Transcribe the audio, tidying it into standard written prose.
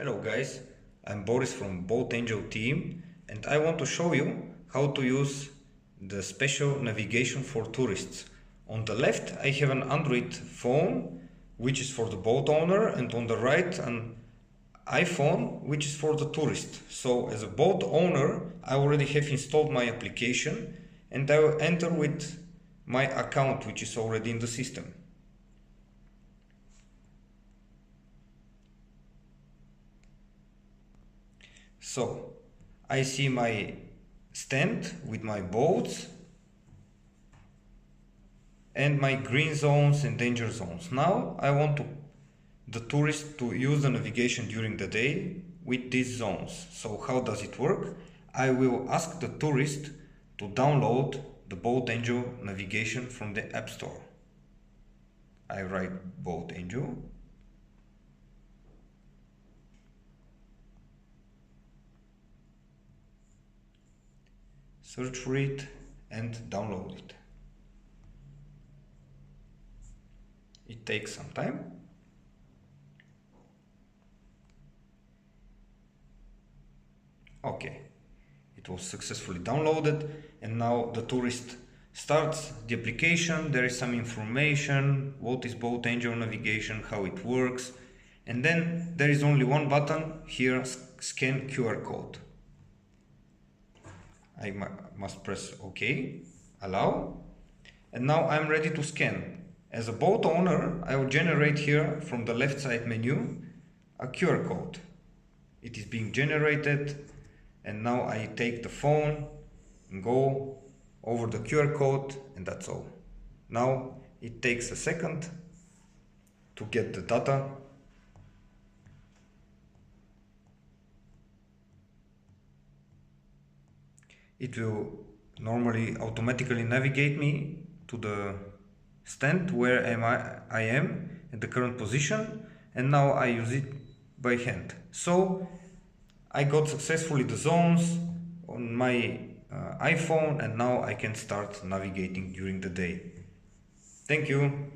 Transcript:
Hello guys, I'm Boris from BoatAngel team and I want to show you how to use the special navigation for tourists. On the left I have an Android phone which is for the boat owner, and on the right an iPhone which is for the tourist. So as a boat owner I already have installed my application and I will enter with my account which is already in the system. So I see my stand with my boats and my green zones and danger zones. Now I want the tourist to use the navigation during the day with these zones. So how does it work? I will ask the tourist to download the BoatAngel Navigation from the App Store. I write BoatAngel. Search for it and download it. It takes some time. Okay, it was successfully downloaded and now the tourist starts the application. There is some information, what is BoatAngel Navigation, how it works, and then there is only one button here, scan QR code. I must press OK, allow, and now I'm ready to scan. As a boat owner, I will generate here from the left side menu a QR code. It is being generated, and now I take the phone and go over the QR code, and that's all. Now it takes a second to get the data. It will normally automatically navigate me to the stand where I am at the current position, and now I use it by hand. So I got successfully the zones on my iPhone, and now I can start navigating during the day. Thank you.